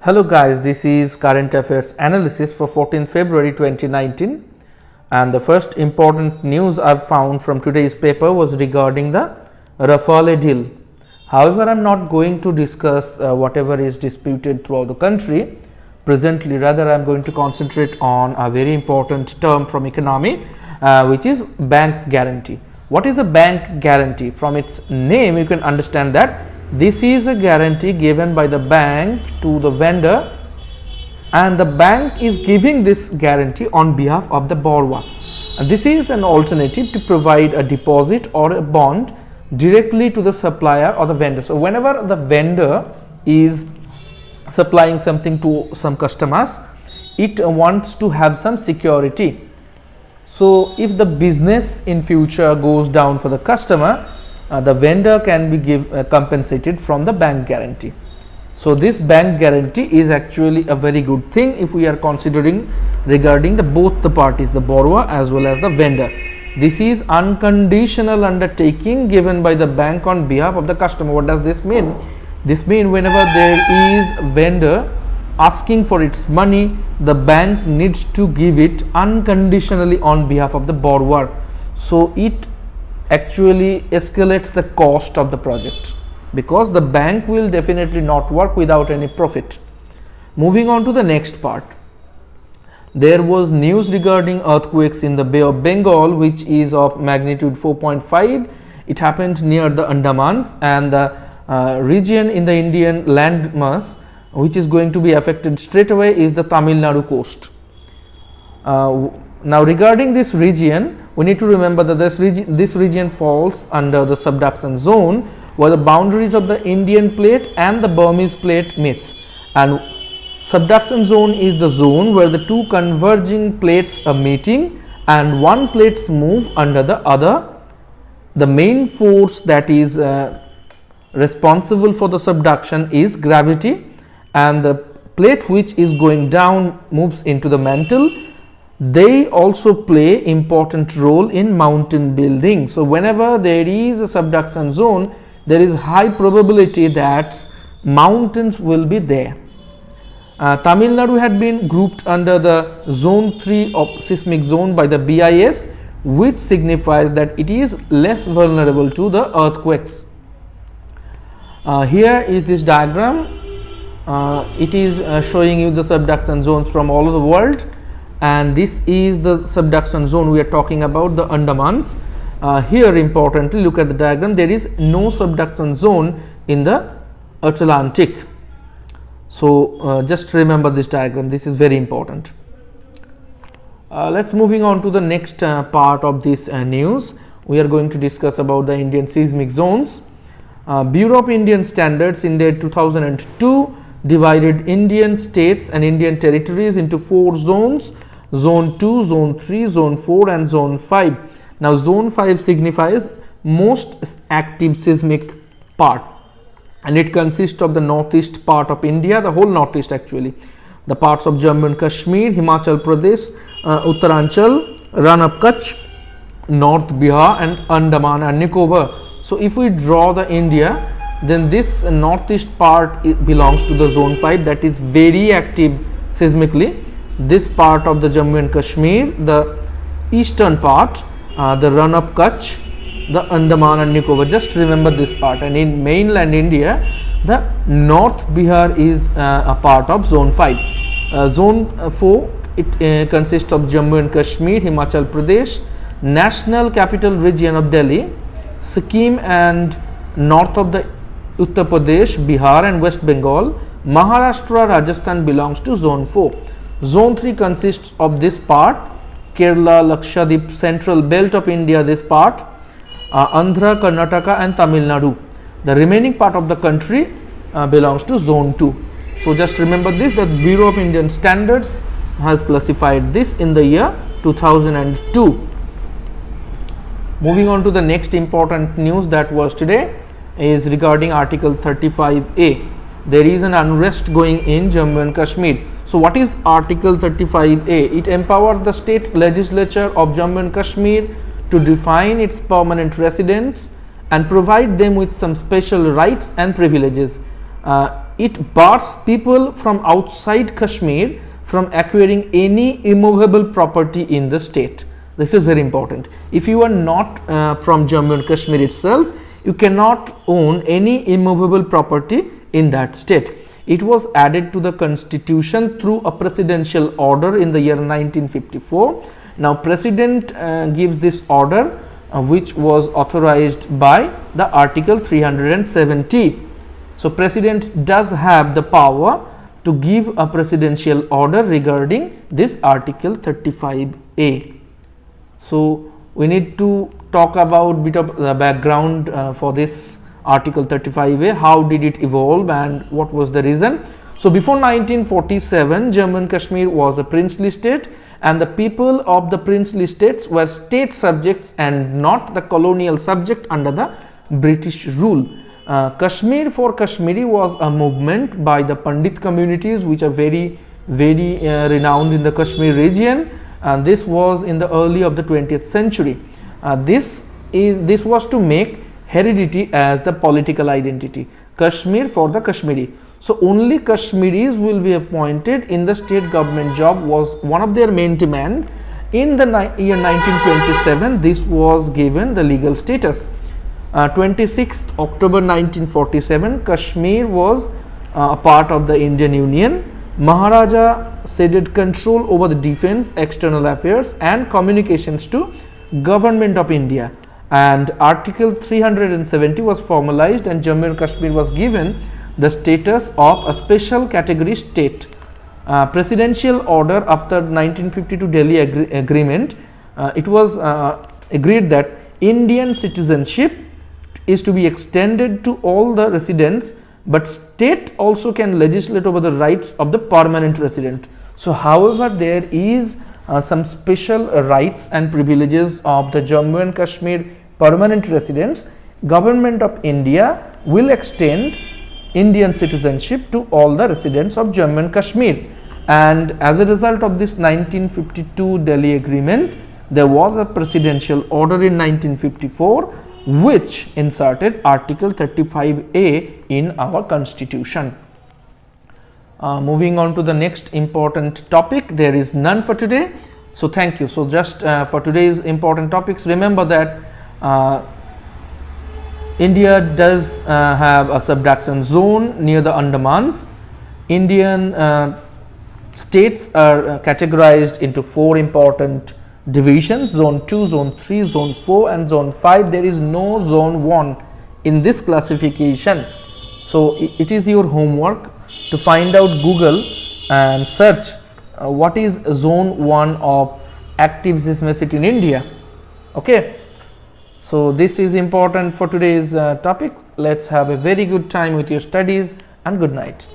Hello guys, this is current affairs analysis for 14th February 2019, and the first important news I've found from today's paper was regarding the Rafale deal. However, I'm not going to discuss whatever is disputed throughout the country presently. Rather, I'm going to concentrate on a very important term from economy, which is bank guarantee. What is a bank guarantee? From its name you can understand that this is a guarantee given by the bank to the vendor, and the bank is giving this guarantee on behalf of the borrower. And this is an alternative to provide a deposit or a bond directly to the supplier or the vendor. So whenever the vendor is supplying something to some customers, it wants to have some security. So if the business in future goes down for the customer, the vendor can be compensated from the bank guarantee. So this bank guarantee is actually a very good thing if we are considering regarding both the parties, the borrower as well as the vendor. This is unconditional undertaking given by the bank on behalf of the customer. What does this mean? This means whenever there is a vendor asking for its money, the bank needs to give it unconditionally on behalf of the borrower. So it actually escalates the cost of the project, because the bank will definitely not work without any profit. Moving on to the next part, there was news regarding earthquakes in the Bay of Bengal, which is of magnitude 4.5. It happened near the Andamans, and the region in the Indian landmass which is going to be affected straight away is the Tamil Nadu coast. Now regarding this region, we need to remember that this region falls under the subduction zone, where the boundaries of the Indian plate and the Burmese plate meets, and subduction zone is the zone where the two converging plates are meeting and one plates move under the other. The main force that is responsible for the subduction is gravity, and the plate which is going down moves into the mantle. They also play important role in mountain building. So whenever there is a subduction zone, there is high probability that mountains will be there. Tamil Nadu had been grouped under the zone 3 of seismic zone by the BIS, which signifies that it is less vulnerable to the earthquakes. Here is this diagram. It is showing you the subduction zones from all over the world, and this is the subduction zone we are talking about, the Andamans. Here importantly, look at the diagram, there is no subduction zone in the Atlantic. So just remember this diagram, this is very important. Let's moving on to the next part of this news. We are going to discuss about the Indian seismic zones. Bureau of Indian Standards in the 2002 divided Indian states and Indian territories into 4 zones: Zone 2, Zone 3, Zone 4 and Zone 5. Now Zone 5 signifies most active seismic part, and it consists of the northeast part of India, the whole northeast actually, the parts of Jammu and Kashmir, Himachal Pradesh, Uttaranchal, Rann of Kutch, North Bihar and Andaman and Nicobar. So if we draw the India, then this northeast part belongs to the Zone 5, that is very active seismically. This part of the Jammu and Kashmir, the eastern part, the Rann of Kutch, the Andaman and Nicobar, just remember this part. And in mainland India, the North Bihar is a part of Zone 5. Zone 4, it consists of Jammu and Kashmir, Himachal Pradesh, National Capital Region of Delhi, Sikkim and north of the Uttar Pradesh, Bihar and West Bengal. Maharashtra, Rajasthan belongs to Zone 4. Zone 3 consists of this part, Kerala, Lakshadweep, central belt of India, this part, Andhra, Karnataka and Tamil Nadu. The remaining part of the country belongs to Zone 2. So just remember this, that Bureau of Indian Standards has classified this in the year 2002. Moving on to the next important news that was today is regarding Article 35A. There is an unrest going in Jammu and Kashmir. So what is Article 35A? It empowers the state legislature of Jammu and Kashmir to define its permanent residents and provide them with some special rights and privileges. it bars people from outside Kashmir from acquiring any immovable property in the state. This is very important. If you are not from Jammu and Kashmir itself, you cannot own any immovable property in that state. It was added to the constitution through a presidential order in the year 1954. Now, president gives this order which was authorized by the article 370. So, president does have the power to give a presidential order regarding this article 35A. So, we need to talk about bit of the background for this article 35A, how did it evolve and what was the reason. So, before 1947, Jammu and Kashmir was a princely state, and the people of the princely states were state subjects and not the colonial subject under the British rule. Kashmir for Kashmiri was a movement by the Pandit communities which are very renowned in the Kashmir region, and this was in the early of the 20th century. This was to make heredity as the political identity. Kashmir for the Kashmiri. So, only Kashmiris will be appointed in the state government job was one of their main demand. In the year 1927, this was given the legal status. 26th October 1947, Kashmir was a part of the Indian Union. Maharaja ceded control over the defense, external affairs and communications to Government of India, and article 370 was formalized and Jammu and Kashmir was given the status of a special category state. Presidential order after 1952 Delhi agreement, it was agreed that Indian citizenship is to be extended to all the residents, but state also can legislate over the rights of the permanent resident. So, however, there is some special rights and privileges of the Jammu and Kashmir permanent residents. Government of India will extend Indian citizenship to all the residents of Jammu and Kashmir, and as a result of this 1952 Delhi agreement, there was a presidential order in 1954 which inserted article 35A in our constitution. Moving on to the next important topic, there is none for today. So, thank you. So, just for today's important topics, remember that India does have a subduction zone near the Andamans. Indian states are categorized into 4 important divisions: zone 2, zone 3, zone 4 and zone 5. There is no zone 1 in this classification. So, it is your homework to find out Google and search what is zone 1 of active seismicity in India. Okay. So, this is important for today's topic. Let's have a very good time with your studies and good night.